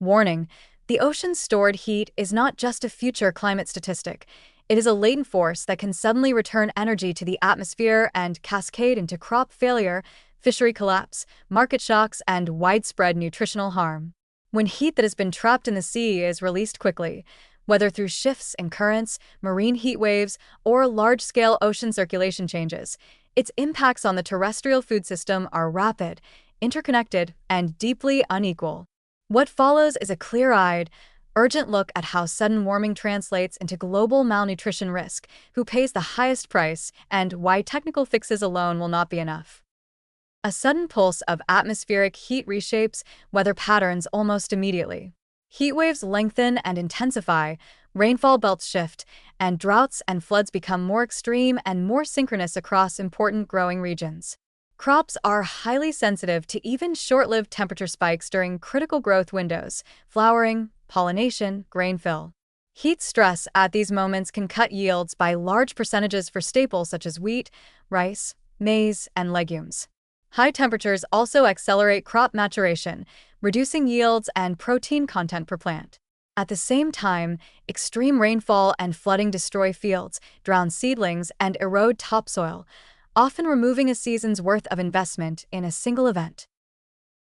Warning: the ocean's stored heat is not just a future climate statistic. It is a latent force that can suddenly return energy to the atmosphere and cascade into crop failure, fishery collapse, market shocks, and widespread nutritional harm. When heat that has been trapped in the sea is released quickly, whether through shifts in currents, marine heat waves, or large-scale ocean circulation changes, its impacts on the terrestrial food system are rapid, interconnected, and deeply unequal. What follows is a clear-eyed, urgent look at how sudden warming translates into global malnutrition risk, who pays the highest price, and why technical fixes alone will not be enough. A sudden pulse of atmospheric heat reshapes weather patterns almost immediately. Heat waves lengthen and intensify, rainfall belts shift, and droughts and floods become more extreme and more synchronous across important growing regions. Crops are highly sensitive to even short-lived temperature spikes during critical growth windows: flowering, pollination, grain fill. Heat stress at these moments can cut yields by large percentages for staples such as wheat, rice, maize, and legumes. High temperatures also accelerate crop maturation, reducing yields and protein content per plant. At the same time, extreme rainfall and flooding destroy fields, drown seedlings, and erode topsoil, often removing a season's worth of investment in a single event.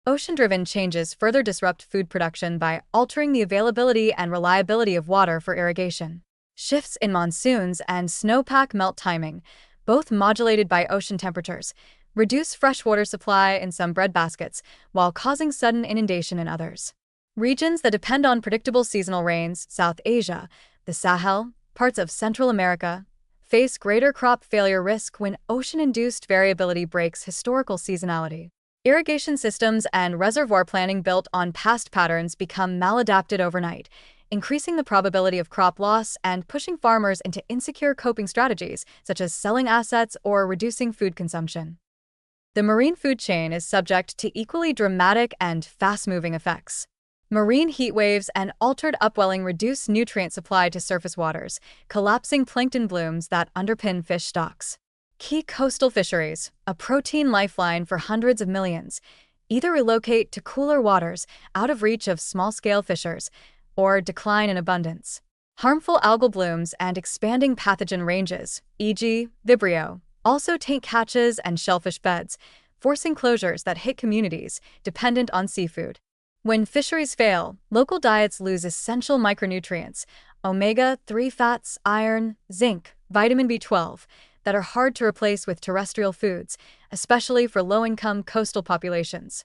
Ocean-driven changes further disrupt food production by altering the availability and reliability of water for irrigation. Shifts in monsoons and snowpack melt timing, both modulated by ocean temperatures, reduce freshwater supply in some breadbaskets while causing sudden inundation in others. Regions that depend on predictable seasonal rains, South Asia, the Sahel, parts of Central America, face greater crop failure risk when ocean-induced variability breaks historical seasonality. Irrigation systems and reservoir planning built on past patterns become maladapted overnight, increasing the probability of crop loss and pushing farmers into insecure coping strategies such as selling assets or reducing food consumption. The marine food chain is subject to equally dramatic and fast-moving effects. Marine heat waves and altered upwelling reduce nutrient supply to surface waters, collapsing plankton blooms that underpin fish stocks. Key coastal fisheries, a protein lifeline for hundreds of millions, either relocate to cooler waters out of reach of small-scale fishers, or decline in abundance. Harmful algal blooms and expanding pathogen ranges, e.g., Vibrio, also taint catches and shellfish beds, forcing closures that hit communities dependent on seafood. When fisheries fail, local diets lose essential micronutrients, omega-3 fats, iron, zinc, vitamin B12, that are hard to replace with terrestrial foods, especially for low-income coastal populations.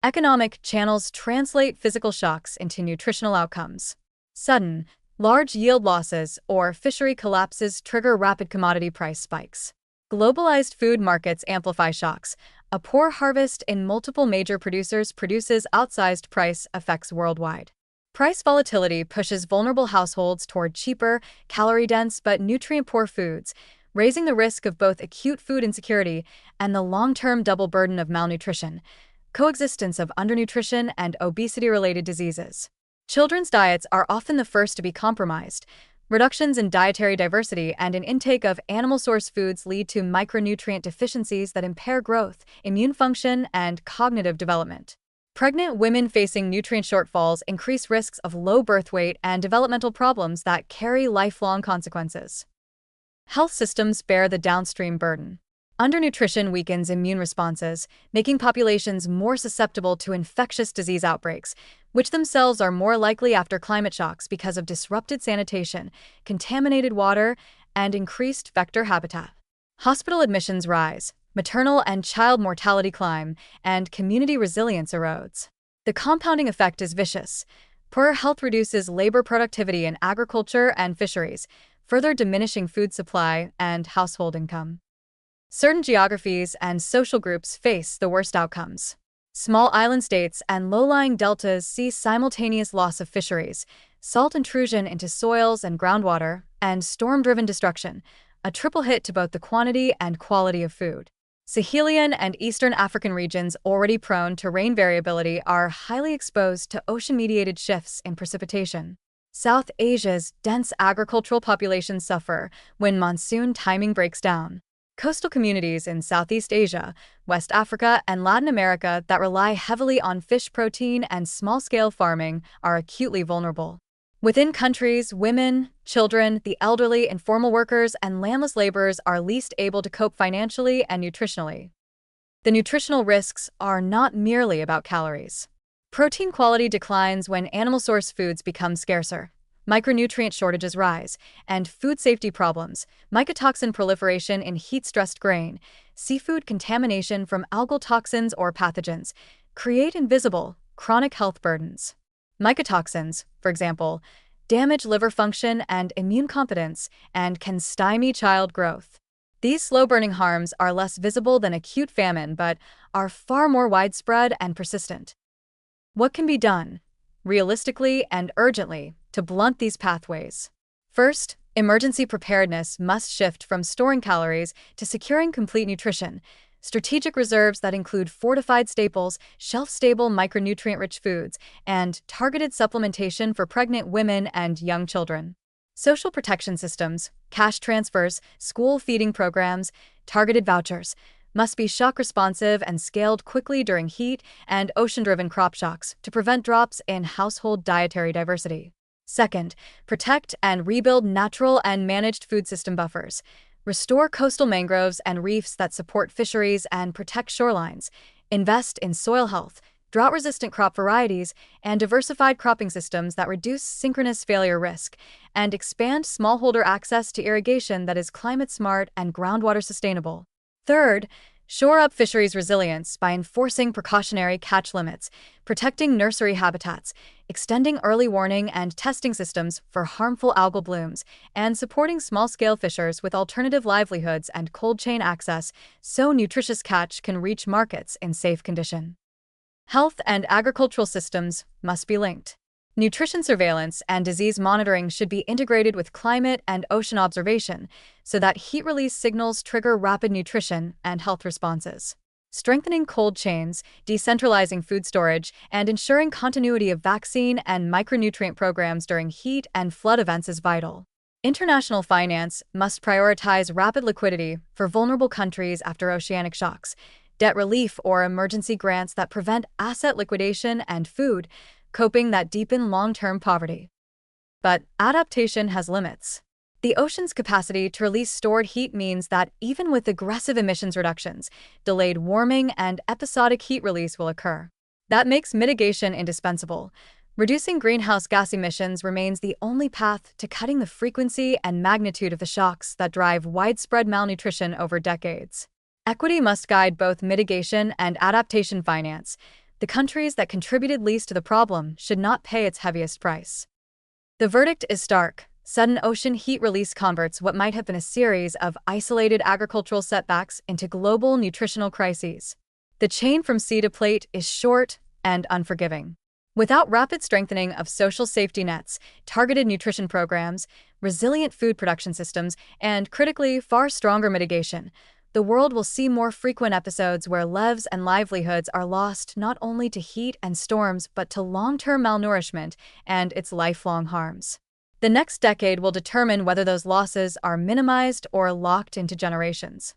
Economic channels translate physical shocks into nutritional outcomes. Sudden, large yield losses or fishery collapses trigger rapid commodity price spikes. Globalized food markets amplify shocks. A poor harvest in multiple major producers produces outsized price effects worldwide. Price volatility pushes vulnerable households toward cheaper, calorie-dense but nutrient-poor foods, raising the risk of both acute food insecurity and the long-term double burden of malnutrition, coexistence of undernutrition and obesity-related diseases. Children's diets are often the first to be compromised. Reductions in dietary diversity and in intake of animal-source foods lead to micronutrient deficiencies that impair growth, immune function, and cognitive development. Pregnant women facing nutrient shortfalls increase risks of low birth weight and developmental problems that carry lifelong consequences. Health systems bear the downstream burden. Undernutrition weakens immune responses, making populations more susceptible to infectious disease outbreaks, which themselves are more likely after climate shocks because of disrupted sanitation, contaminated water, and increased vector habitat. Hospital admissions rise, maternal and child mortality climb, and community resilience erodes. The compounding effect is vicious. Poor health reduces labor productivity in agriculture and fisheries, further diminishing food supply and household income. Certain geographies and social groups face the worst outcomes. Small island states and low-lying deltas see simultaneous loss of fisheries, salt intrusion into soils and groundwater, and storm-driven destruction, a triple hit to both the quantity and quality of food. Sahelian and Eastern African regions already prone to rain variability are highly exposed to ocean-mediated shifts in precipitation. South Asia's dense agricultural populations suffer when monsoon timing breaks down. Coastal communities in Southeast Asia, West Africa, and Latin America that rely heavily on fish protein and small-scale farming are acutely vulnerable. Within countries, women, children, the elderly, informal workers, and landless laborers are least able to cope financially and nutritionally. The nutritional risks are not merely about calories. Protein quality declines when animal-source foods become scarcer. Micronutrient shortages rise, and food safety problems, mycotoxin proliferation in heat-stressed grain, seafood contamination from algal toxins or pathogens, create invisible, chronic health burdens. Mycotoxins, for example, damage liver function and immune competence and can stymie child growth. These slow-burning harms are less visible than acute famine but are far more widespread and persistent. What can be done, realistically and urgently, to blunt these pathways? First, emergency preparedness must shift from storing calories to securing complete nutrition. Strategic reserves that include fortified staples, shelf-stable micronutrient-rich foods, and targeted supplementation for pregnant women and young children. Social protection systems, cash transfers, school feeding programs, targeted vouchers must be shock-responsive and scaled quickly during heat and ocean-driven crop shocks to prevent drops in household dietary diversity. Second, protect and rebuild natural and managed food system buffers. Restore coastal mangroves and reefs that support fisheries and protect shorelines. Invest in soil health, drought-resistant crop varieties, and diversified cropping systems that reduce synchronous failure risk, and expand smallholder access to irrigation that is climate-smart and groundwater sustainable. Third, shore up fisheries resilience by enforcing precautionary catch limits, protecting nursery habitats, extending early warning and testing systems for harmful algal blooms, and supporting small-scale fishers with alternative livelihoods and cold chain access so nutritious catch can reach markets in safe condition. Health and agricultural systems must be linked. Nutrition surveillance and disease monitoring should be integrated with climate and ocean observation so that heat release signals trigger rapid nutrition and health responses. Strengthening cold chains, decentralizing food storage, and ensuring continuity of vaccine and micronutrient programs during heat and flood events is vital. International finance must prioritize rapid liquidity for vulnerable countries after oceanic shocks, debt relief or emergency grants that prevent asset liquidation and food coping that deepen long-term poverty. But adaptation has limits. The ocean's capacity to release stored heat means that even with aggressive emissions reductions, delayed warming and episodic heat release will occur. That makes mitigation indispensable. Reducing greenhouse gas emissions remains the only path to cutting the frequency and magnitude of the shocks that drive widespread malnutrition over decades. Equity must guide both mitigation and adaptation finance. The countries that contributed least to the problem should not pay its heaviest price. The verdict is stark. Sudden ocean heat release converts what might have been a series of isolated agricultural setbacks into global nutritional crises. The chain from sea to plate is short and unforgiving. Without rapid strengthening of social safety nets, targeted nutrition programs, resilient food production systems, and critically, far stronger mitigation, the world will see more frequent episodes where lives and livelihoods are lost not only to heat and storms but to long-term malnourishment and its lifelong harms. The next decade will determine whether those losses are minimized or locked into generations.